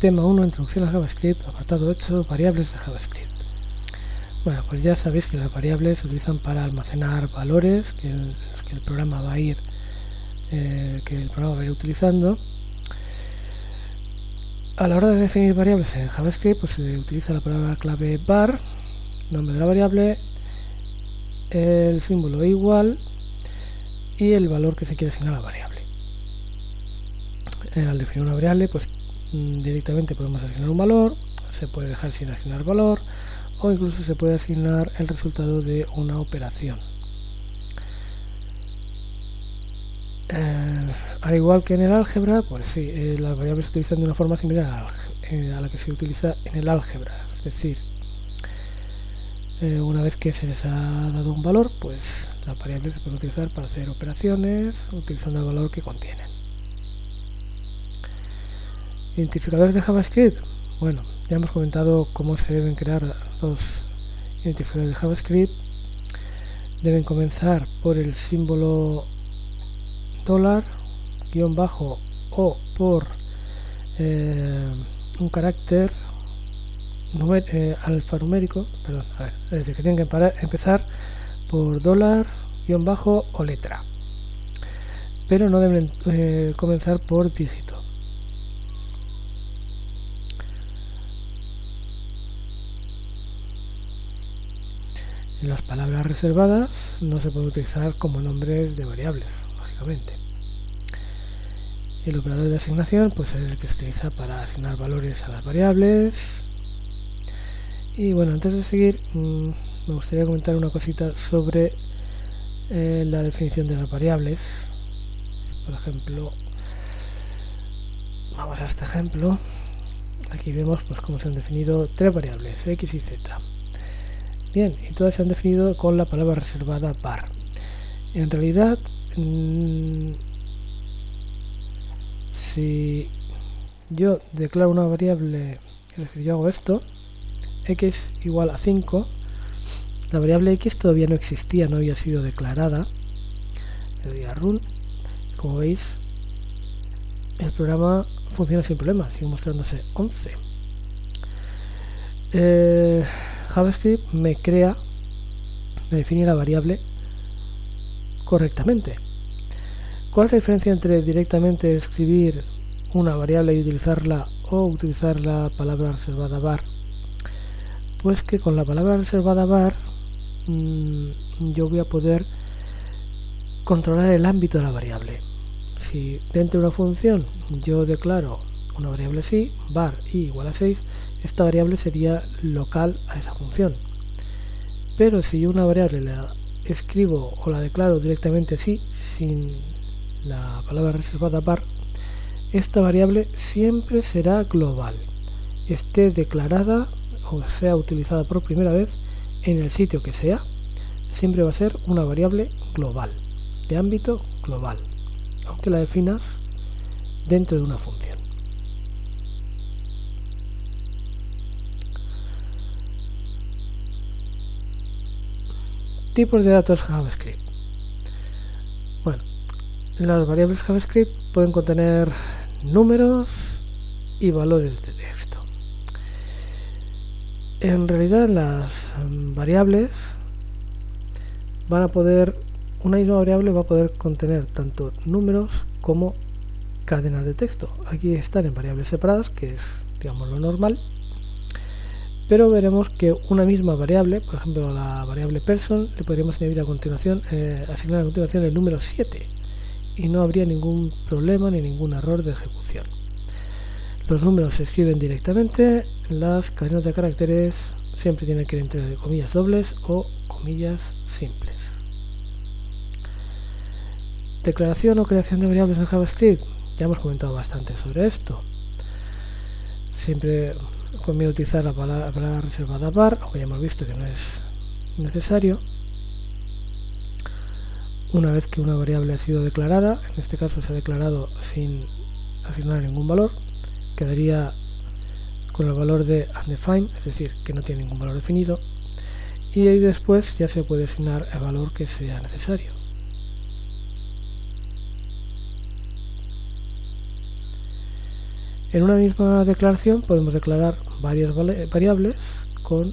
Tema 1, introducción a JavaScript, apartado 8, variables de JavaScript. Bueno, pues ya sabéis que las variables se utilizan para almacenar valores que el programa va a ir utilizando. A la hora de definir variables en JavaScript, pues se utiliza la palabra clave var, nombre de la variable, el símbolo igual y el valor que se quiere asignar a la variable. Al definir una variable, pues directamente podemos asignar un valor, se puede dejar sin asignar valor, o incluso se puede asignar el resultado de una operación. Al igual que en el álgebra, pues sí, las variables se utilizan de una forma similar a la que se utiliza en el álgebra. Es decir, una vez que se les ha dado un valor, pues las variables se pueden utilizar para hacer operaciones utilizando el valor que contienen. Identificadores de JavaScript. Bueno, ya hemos comentado cómo se deben crear los identificadores de JavaScript. Deben comenzar por el símbolo $, guión bajo, o por un carácter alfanumérico, perdón, es decir, que tienen que empezar por $, guión bajo o letra, pero no deben comenzar por dígito. Las palabras reservadas no se pueden utilizar como nombres de variables, lógicamente. El operador de asignación pues es el que se utiliza para asignar valores a las variables. Y bueno, antes de seguir, me gustaría comentar una cosita sobre la definición de las variables. Por ejemplo, vamos a este ejemplo. Aquí vemos pues cómo se han definido tres variables, x y z. Bien, y todas se han definido con la palabra reservada var. En realidad, si yo declaro una variable, es decir, yo hago esto, x igual a 5, la variable x todavía no existía, no había sido declarada. Le doy a run, como veis, el programa funciona sin problema, sigue mostrándose 11. JavaScript me define la variable correctamente. ¿Cuál es la diferencia entre directamente escribir una variable y utilizarla o utilizar la palabra reservada var? Pues que con la palabra reservada var yo voy a poder controlar el ámbito de la variable. Si dentro de una función yo declaro una variable así, var i igual a 6, esta variable sería local a esa función. Pero si yo una variable la escribo o la declaro directamente así, sin la palabra reservada var, esta variable siempre será global, esté declarada o sea utilizada por primera vez en el sitio que sea, siempre va a ser una variable global, de ámbito global, aunque la definas dentro de una función. Tipos de datos JavaScript. Bueno, las variables JavaScript pueden contener números y valores de texto. En realidad las variables una misma variable va a poder contener tanto números como cadenas de texto. Aquí están en variables separadas, que es, digamos, lo normal. Pero veremos que una misma variable, por ejemplo a la variable person, le podríamos añadir a continuación, asignar a continuación el número 7 y no habría ningún problema ni ningún error de ejecución. Los números se escriben directamente, las cadenas de caracteres siempre tienen que ir entre comillas dobles o comillas simples. Declaración o creación de variables en JavaScript, ya hemos comentado bastante sobre esto. Siempre conviene utilizar la palabra reservada var, aunque ya hemos visto que no es necesario. Una vez que una variable ha sido declarada, en este caso se ha declarado sin asignar ningún valor, quedaría con el valor de undefined, es decir, que no tiene ningún valor definido, y ahí después ya se puede asignar el valor que sea necesario. En una misma declaración podemos declarar varias variables con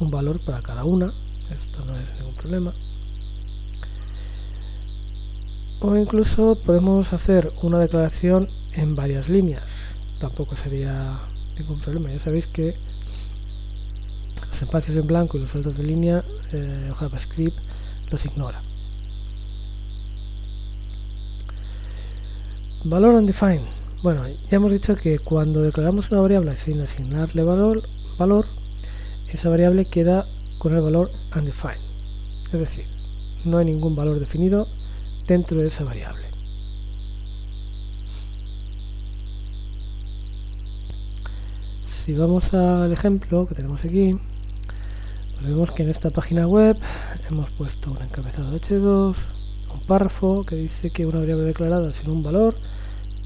un valor para cada una. Esto no es ningún problema. O incluso podemos hacer una declaración en varias líneas. Tampoco sería ningún problema. Ya sabéis que los espacios en blanco y los saltos de línea JavaScript los ignora. Valor undefined. Bueno, ya hemos dicho que cuando declaramos una variable sin asignarle valor, esa variable queda con el valor undefined. Es decir, no hay ningún valor definido dentro de esa variable. Si vamos al ejemplo que tenemos aquí, pues vemos que en esta página web hemos puesto un encabezado h2, un párrafo que dice que una variable declarada sin un valor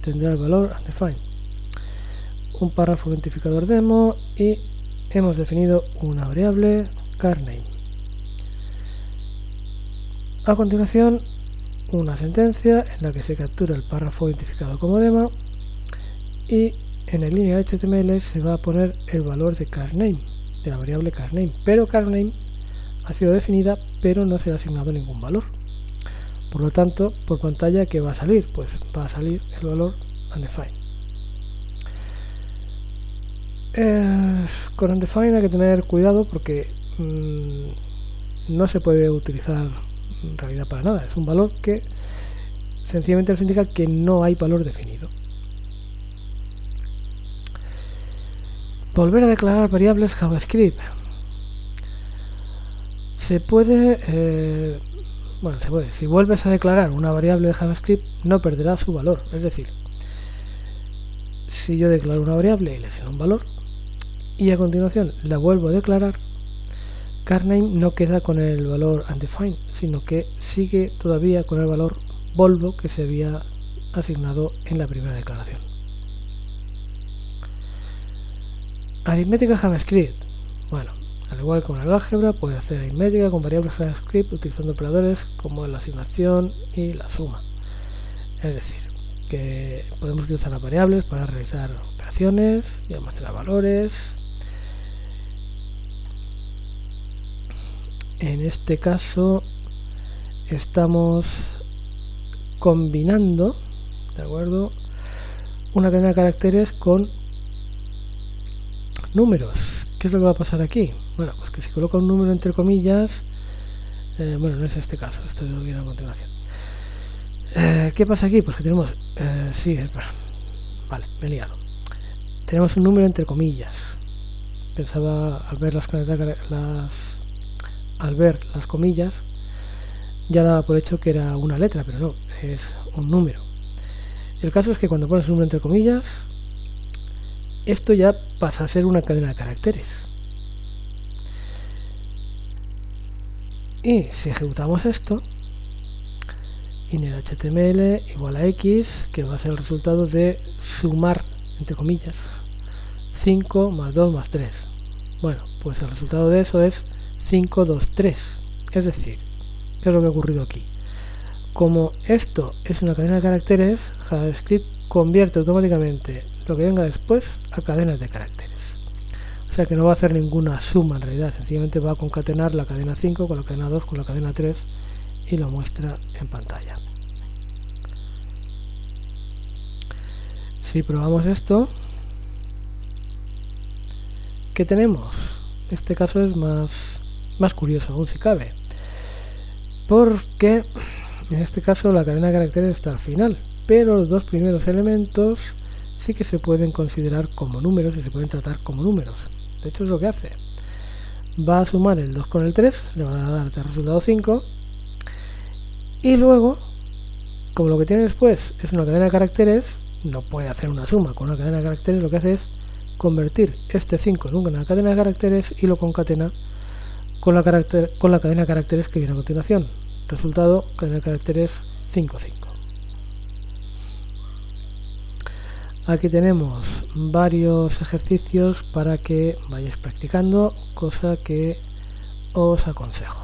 tendrá el valor undefined, un párrafo identificador demo y hemos definido una variable carName. A continuación, una sentencia en la que se captura el párrafo identificado como demo y en el línea HTML se va a poner el valor de carName, de la variable carName, pero carName ha sido definida pero no se le ha asignado ningún valor. Por lo tanto, por pantalla, ¿qué va a salir? Pues va a salir el valor undefined. Con undefined hay que tener cuidado porque no se puede utilizar en realidad para nada. Es un valor que sencillamente nos indica que no hay valor definido. Volver a declarar variables JavaScript. Se puede, si vuelves a declarar una variable de JavaScript no perderá su valor. Es decir, si yo declaro una variable y le asigno un valor y a continuación la vuelvo a declarar, carName no queda con el valor undefined, sino que sigue todavía con el valor Volvo que se había asignado en la primera declaración. Aritmética JavaScript. Bueno, al igual que con el álgebra, puede hacer aritmética con variables JavaScript utilizando operadores como la asignación y la suma. Es decir, que podemos utilizar las variables para realizar operaciones y almacenar valores. En este caso estamos combinando, ¿de acuerdo?, una cadena de caracteres con números. ¿Qué es lo que va a pasar aquí? Bueno, pues que si coloco un número entre comillas, bueno, no es este caso, esto lo viene a continuación. ¿Qué pasa aquí? Pues que tenemos, vale, me he liado. Tenemos un número entre comillas. Pensaba al ver las comillas, ya daba por hecho que era una letra, pero no, es un número. El caso es que cuando pones un número entre comillas, esto ya pasa a ser una cadena de caracteres. Y si ejecutamos esto, inner.html igual a x, que va a ser el resultado de sumar, entre comillas, 5 más 2 más 3. Bueno, pues el resultado de eso es 5, 2, 3. Es decir, ¿qué es lo que ha ocurrido aquí? Como esto es una cadena de caracteres, JavaScript convierte automáticamente lo que venga después a cadenas de caracteres. O sea que no va a hacer ninguna suma en realidad, sencillamente va a concatenar la cadena 5 con la cadena 2 con la cadena 3 y lo muestra en pantalla. Si probamos esto, ¿qué tenemos? Este caso es más curioso aún si cabe, porque en este caso la cadena de caracteres está al final, pero los dos primeros elementos sí que se pueden considerar como números y se pueden tratar como números. De hecho es lo que hace. Va a sumar el 2 con el 3, le va a dar el resultado 5, y luego, como lo que tiene después es una cadena de caracteres, no puede hacer una suma con una cadena de caracteres, lo que hace es convertir este 5 en una cadena de caracteres y lo concatena con la cadena de caracteres que viene a continuación. Resultado, cadena de caracteres 5, 5. Aquí tenemos varios ejercicios para que vayáis practicando, cosa que os aconsejo.